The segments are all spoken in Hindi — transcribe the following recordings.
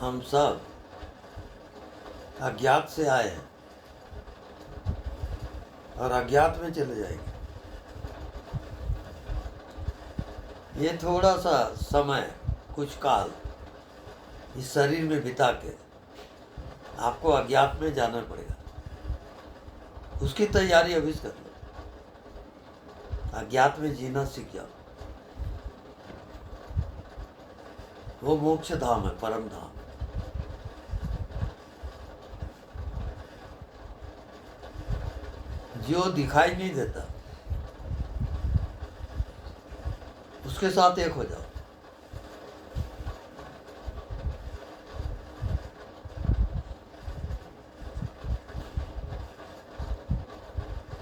हम सब अज्ञात से आए हैं और अज्ञात में चले जाएंगे। ये थोड़ा सा समय, कुछ काल इस शरीर में बिता के आपको अज्ञात में जाना पड़ेगा। उसकी तैयारी अभी से कर लो। अज्ञात में जीना सीख जाओ। वो मोक्ष धाम है, परम धाम। जो दिखाई नहीं देता उसके साथ एक हो जाओ।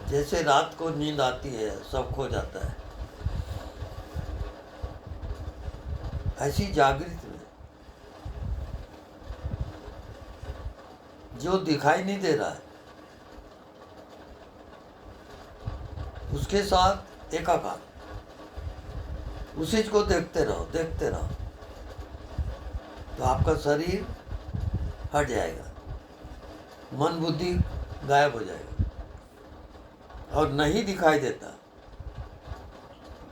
जैसे रात को नींद आती है, सब खो जाता है, ऐसी जागृत में जो दिखाई नहीं दे रहा है उसके साथ एकाकार, उसी को देखते रहो, देखते रहो, तो आपका शरीर हट जाएगा, मन बुद्धि गायब हो जाएगा। और नहीं दिखाई देता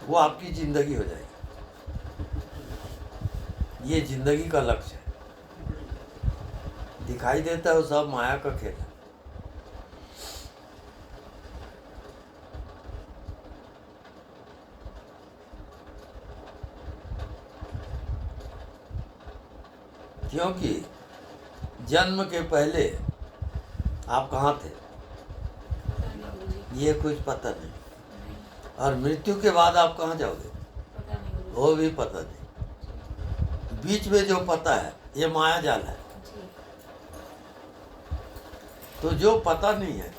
वो आपकी जिंदगी हो जाएगी। ये जिंदगी का लक्ष्य है। दिखाई देता है वो सब माया का खेल है। क्योंकि जन्म के पहले आप कहाँ थे ये कुछ पता नहीं, और मृत्यु के बाद आप कहाँ जाओगे वो भी पता नहीं। बीच में जो पता है ये माया जाल है। तो जो पता नहीं है,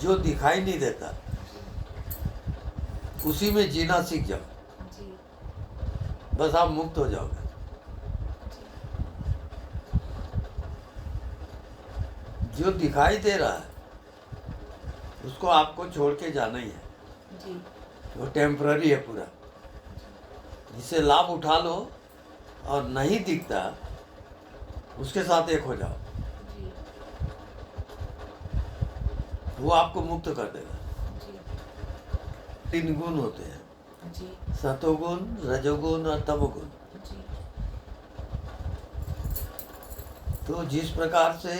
जो दिखाई नहीं देता, उसी में जीना सीख जाओ, बस आप मुक्त हो जाओगे। जो दिखाई दे रहा है उसको आपको छोड़ के जाना ही है जी। वो टेम्पररी है पूरा, जिसे लाभ उठा लो, और नहीं दिखता उसके साथ एक हो जाओ जी। वो आपको मुक्त कर देगा जी। 3 गुण होते हैं जी। सतोगुण, रजोगुण और तमोगुण जी। तो जिस प्रकार से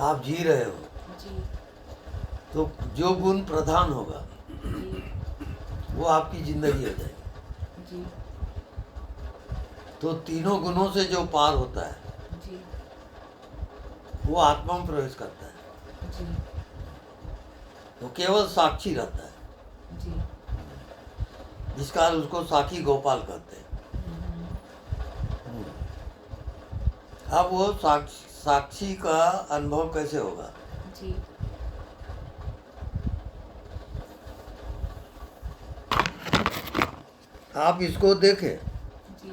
आप जी रहे हो जी। तो जो गुण प्रधान होगा जी। वो आपकी जिंदगी हो जाएगी जी। तो तीनों गुणों से जो पार होता है जी। वो आत्मा में प्रवेश करता है जी। वो केवल साक्षी रहता है जी। इस कारण उसको साक्षी गोपाल कहते हैं। अब वो साक्षी का अनुभव कैसे होगा जी। आप इसको देखें जी।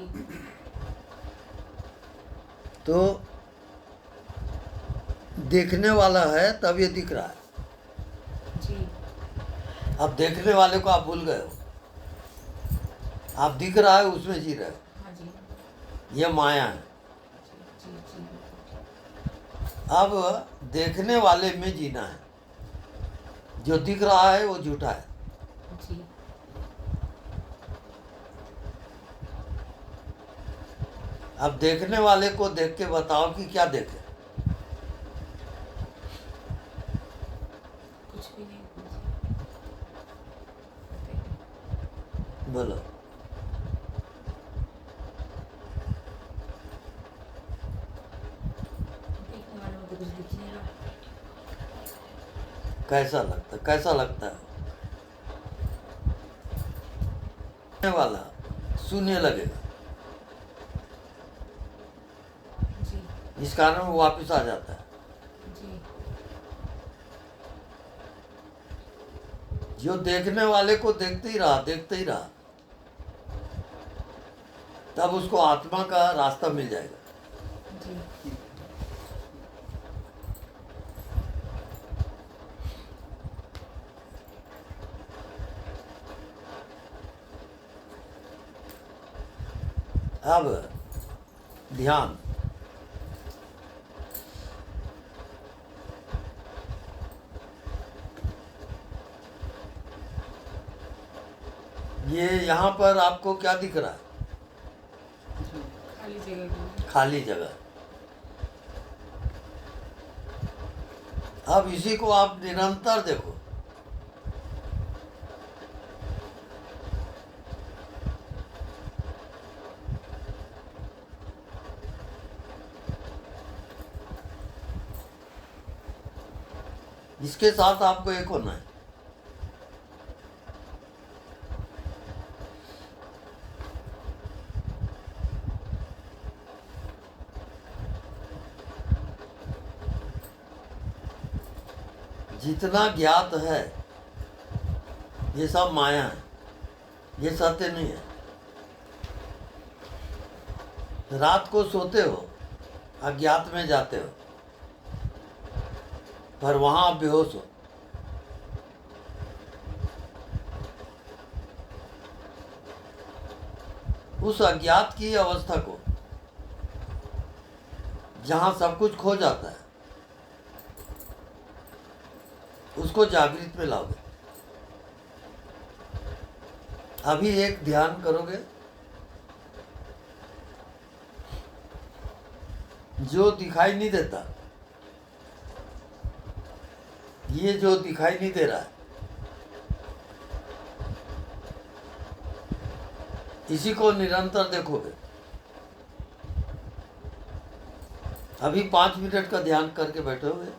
तो देखने वाला है तब ये दिख रहा है जी। अब देखने वाले को आप भूल गए हो, आप दिख रहा है उसमें जी रहे हो हाँ जी। ये माया है जी, जी, जी। अब देखने वाले में जीना है, जो दिख रहा है वो झूठा है जी। अब देखने वाले को देख के बताओ कि क्या देखे। कुछ भी नहीं बोलो। देखने वालों को तो कुछ दिख नहीं रहा। कैसा लगता है देखने वाला सुनने लगेगा जी। इस कारण वो वापस आ जाता है जी। जो देखने वाले को देखते ही रहा तब उसको आत्मा का रास्ता मिल जाएगा जी। अब ध्यान। ये यहाँ पर आपको क्या दिख रहा है? खाली जगह। खाली जगह। अब इसी को आप निरंतर देखो। इसके साथ आपको एक होना है। जितना ज्ञात है ये सब माया है, ये सत्य नहीं है। रात को सोते हो, अज्ञात में जाते हो, पर वहां आप बेहोश हो। उस अज्ञात की अवस्था को, जहां सब कुछ खो जाता है, उसको जागृत में लाओगे। अभी एक ध्यान करोगे, जो दिखाई नहीं देता, ये जो दिखाई नहीं दे रहा है, इसी को निरंतर देखोगे। अभी 5 मिनट का ध्यान करके बैठोगे,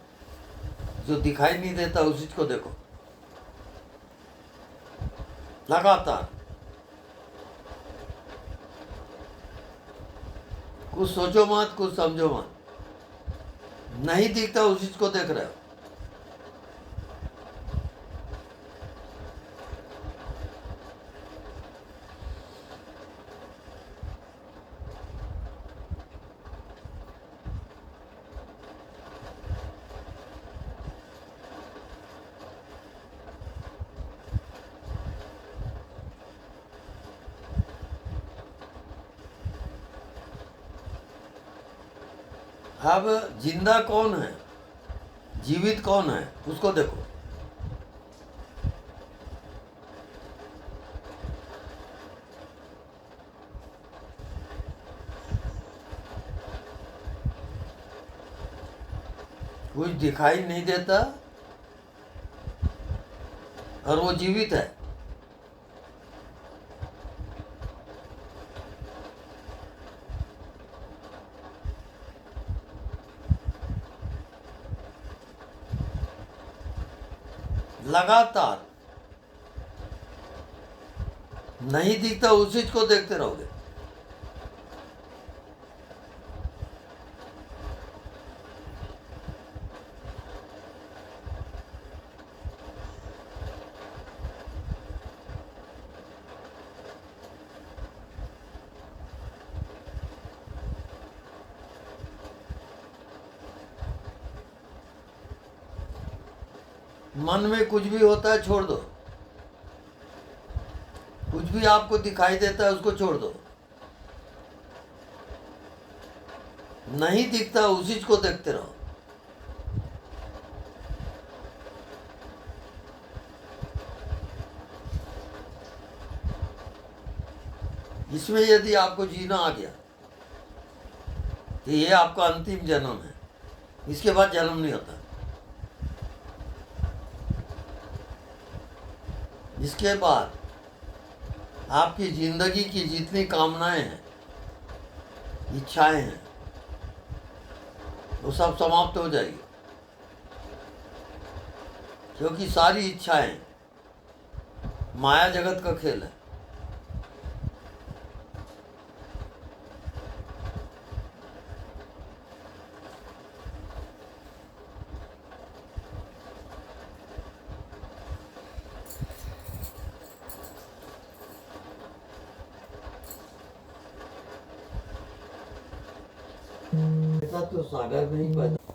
जो दिखाई नहीं देता उसी को देखो लगातार। कुछ सोचो मत, कुछ समझो मत। नहीं दिखता उसी को देख रहे हो। अब जिंदा कौन है, जीवित कौन है, उसको देखो। कुछ दिखाई नहीं देता और वो जीवित है। लगातार नहीं दिखता उसी को देखते रहोगे। मन में कुछ भी होता है छोड़ दो। कुछ भी आपको दिखाई देता है उसको छोड़ दो। नहीं दिखता उसी को देखते रहो। इसमें यदि आपको जीना आ गया तो ये आपका अंतिम जन्म है, इसके बाद जन्म नहीं होता। इसके बाद आपकी जिंदगी की जितनी कामनाएं हैं, इच्छाएं हैं, वो सब समाप्त हो जाएगी। क्योंकि सारी इच्छाएं माया जगत का खेल है। ऐसा तो सागर में ही पैदा,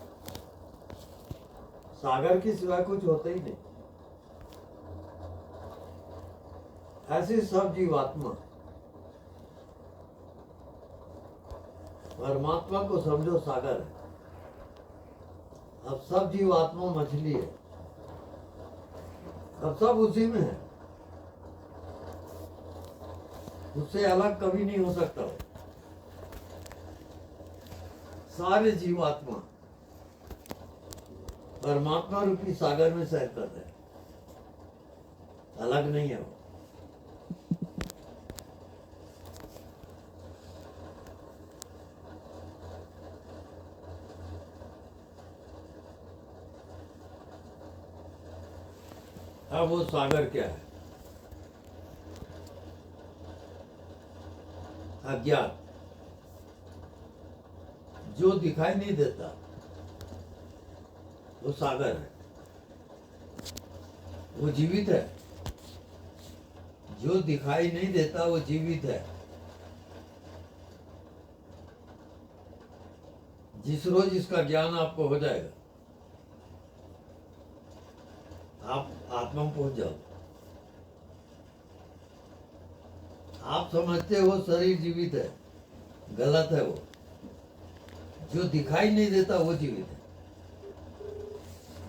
सागर के सिवाय कुछ होता ही नहीं। ऐसे सब जीवात्मा परमात्मा को समझो सागर है। अब सब जीवात्मा मछली है, अब सब उसी में है, उससे अलग कभी नहीं हो सकता हो। सारे जीवात्मा परमात्मा रूपी सागर में सैर कर रहे हैं, अलग नहीं है वो। अब वो सागर क्या है? अज्ञात, जो दिखाई नहीं देता वो सागर है, वो जीवित है। जो दिखाई नहीं देता वो जीवित है। जिस रोज इसका ज्ञान आपको हो जाएगा, आप आत्मा में पहुंच जाओ। आप समझते हो शरीर जीवित है, गलत है वो। जो दिखाई नहीं देता वो जीवित है।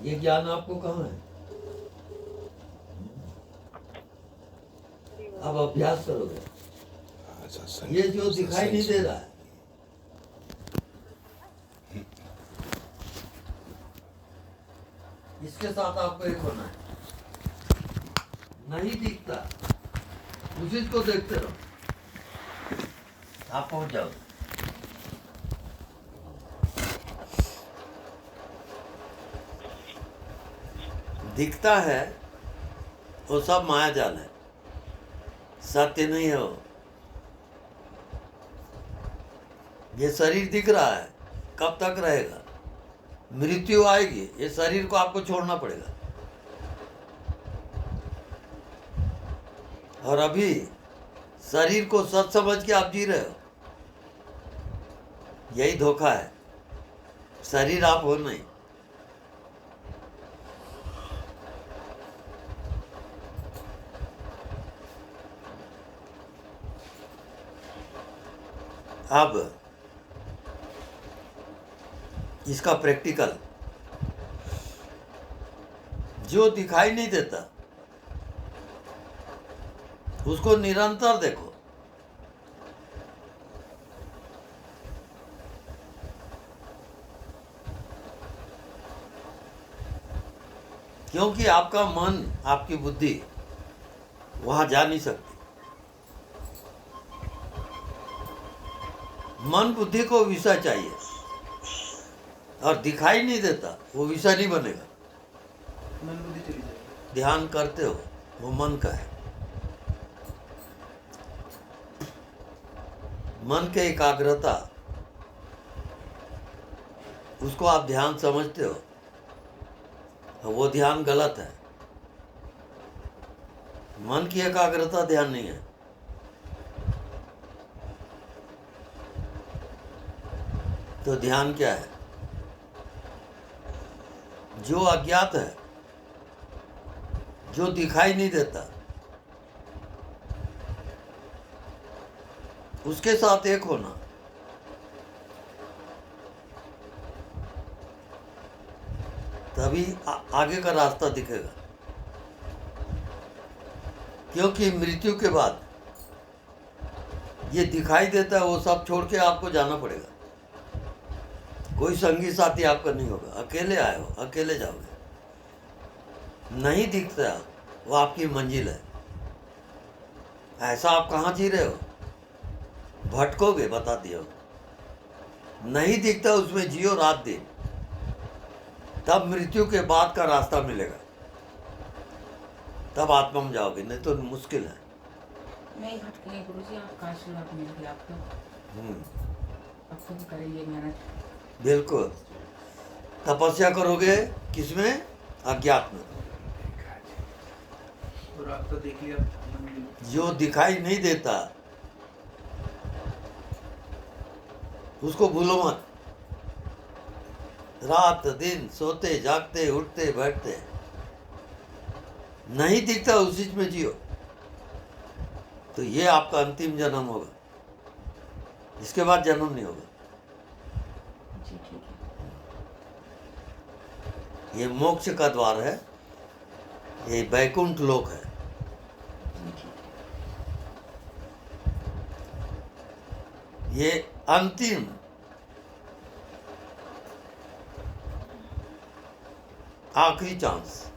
ये ज्ञान आपको कहाँ है? अब अभ्यास करोगे। ये जो दिखाई नहीं दे रहा है, इसके साथ आपको एक होना है। नहीं दिखता, उसी को देखते रहो, आप पहुंच जाओ। दिखता है वो सब माया जाल है, सत्य नहीं है वो। ये शरीर दिख रहा है, कब तक रहेगा? मृत्यु आएगी, ये शरीर को आपको छोड़ना पड़ेगा। और अभी शरीर को सच समझ के आप जी रहे हो, यही धोखा है। शरीर आप हो नहीं। अब इसका प्रैक्टिकल, जो दिखाई नहीं देता उसको निरंतर देखो। क्योंकि आपका मन, आपकी बुद्धि वहां जा नहीं सकती। मन बुद्धि को विषय चाहिए, और दिखाई नहीं देता वो विषय नहीं बनेगा। मन बुद्धि चली जाएगी। ध्यान करते हो वो मन का है। मन के एकाग्रता, उसको आप ध्यान समझते हो, वो ध्यान गलत है। मन की एकाग्रता ध्यान नहीं है। तो ध्यान क्या है? जो अज्ञात है, जो दिखाई नहीं देता, उसके साथ एक होना। तभी आगे का रास्ता दिखेगा। क्योंकि मृत्यु के बाद ये दिखाई देता है, वो सब छोड़ के आपको जाना पड़ेगा। कोई संगी साथी आपका नहीं होगा, अकेले आए हो, अकेले जाओगे। नहीं दिखता वो आपकी मंजिल है। ऐसा आप कहाँ जी रहे हो? भटकोगे, बता दिया। नहीं दिखता उसमें जियो रात दिन, तब मृत्यु के बाद का रास्ता मिलेगा, तब आत्मा में जाओगे, नहीं तो मुश्किल है। नहीं भटके गुरुजी, आपका आशीर्वाद मिल गया आपको। आपको भी करेंगे मेहनत। बिल्कुल। तपस्या करोगे किसमें? अज्ञात में। और रास्ता देख लिया मन। जो दिखाई नहीं देता उसको भूलो मत। रात दिन सोते जागते उठते बैठते, नहीं दिखता उसी में जियो। तो ये आपका अंतिम जन्म होगा, इसके बाद जन्म नहीं होगा। जी ठीक है। ये मोक्ष का द्वार है, ये बैकुंठ लोक है। जी ठीक है। ये अंतिम आखिरी चांस।